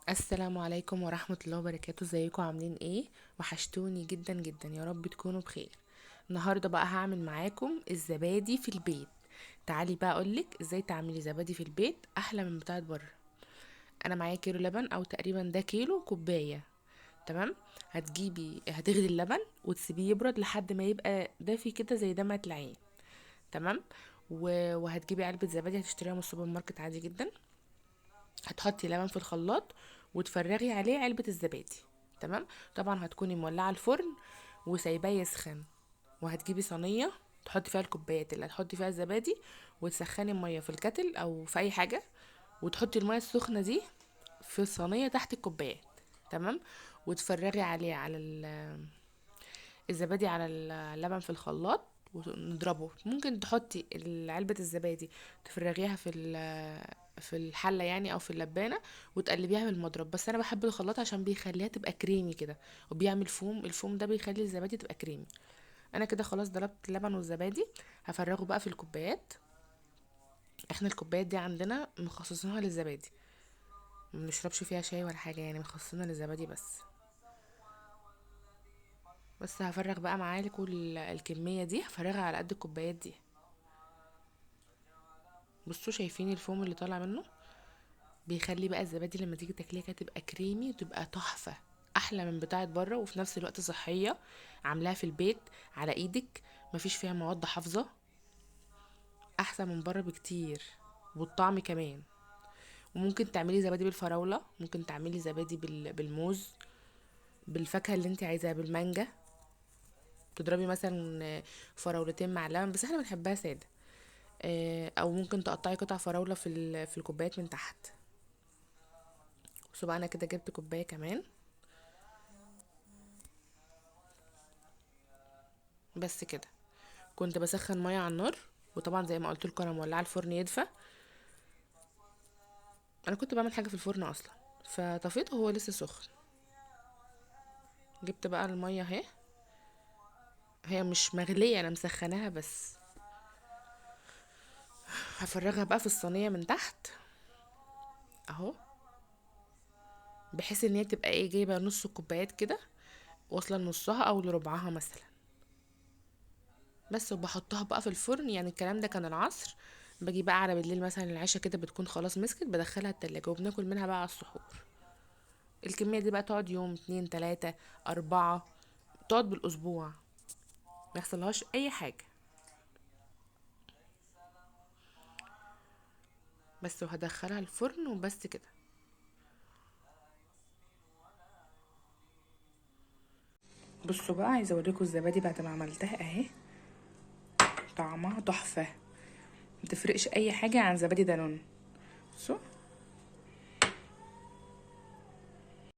السلام عليكم ورحمة الله وبركاته. ازيكم عاملين ايه؟ وحشتوني جدا جدا، يا رب تكونوا بخير. النهاردة بقى هعمل معاكم الزبادي في البيت. تعالي بقى اقولك ازاي تعملي زبادي في البيت احلى من بتاعت بره. انا معايا كيلو لبن، او تقريبا ده كيلو كوباية. تمام. هتغلي اللبن وتسيبيه يبرد لحد ما يبقى دافي كده زي دمعة العين. تمام. وهتجيبي علبة زبادي هتشتريها من السوبر ماركت عادي جدا. هتحطي لبن في الخلاط وتفرغي عليه علبة الزبادي. تمام. طبعا هتكوني مولعة الفرن وسايباه يسخن. وهتجيبي صينية تحطي فيها الكوبايات اللي هتحطي فيها الزبادي، وتسخني المية في الكتل او في اي حاجة، وتحطي المية السخنة دي في الصينية تحت الكوبايات. تمام. وتفرغي عليه الزبادي على اللبن في الخلاط ونضربه. ممكن تحطي علبة الزبادي تفرغيها في الحلة يعني او في اللبانة، وتقلبيها بالمضرب. بس انا بحب الخلاط عشان بيخليها تبقى كريمي كده، وبيعمل فوم. الفوم ده بيخلي الزبادي تبقى كريمي. انا كده خلاص ضربت اللبن والزبادي. هفرغه بقى في الكوبايات. احنا الكوبايات دي عندنا مخصصينها للزبادي، ما بنشربش فيها شاي ولا حاجة، يعني مخصصينها للزبادي بس. بس هفرغ بقى معايا كل الكمية دي، هفرغها على قد الكوبايات دي. بصوا شايفين الفوم اللي طالع منه؟ بيخلي بقى الزبادي لما تيجي تاكليها كده تبقى كريمي وتبقى تحفة، احلى من بتاعه بره، وفي نفس الوقت صحية. عاملاها في البيت على ايدك، مفيش فيها مواد حافظة. احسن من بره بكتير، والطعم كمان. وممكن تعملي زبادي بالفراولة، ممكن تعملي زبادي بالموز، بالفاكهة اللي انت عايزاها، بالمانجا. تضربي مثلا فراولتين مع لبن، بس احنا بنحبها سادة. او ممكن تقطعي قطع فراولة في الكوبايات من تحت. بصوا بقى انا كده جبت كوباية كمان. بس كده. كنت بسخن ميه على النار، وطبعا زي ما قلت لكم انا مولعه الفرن يدفى. انا كنت بعمل حاجه في الفرن اصلا، فطفيته وهو لسه سخن. جبت بقى الميه اهي. هي مش مغليه، انا مسخناها بس. هفرغها بقى في الصينيه من تحت اهو، بحيث ان هي تبقى ايه، جايبه نص الكوبايات كده، واصله لنصها او لربعها مثلا. بس وبحطها بقى في الفرن، يعني الكلام ده كان العصر. باجي بقى على بالليل مثلا العشاء كده بتكون خلاص مسكت، بدخلها التلاجة وبناكل منها بقى على السحور. الكمية دي بقى تقعد يوم، اتنين، تلاتة، اربعة، تقعد بالاسبوع، ما يحصلهاش اي حاجة. بس وهدخلها الفرن وبس كده. بصوا بقى، عايزه اوريكم الزبادي بعد ما عملتها اهي. طعمها تحفه، متفرقش اي حاجه عن زبادي دانون. بصوا.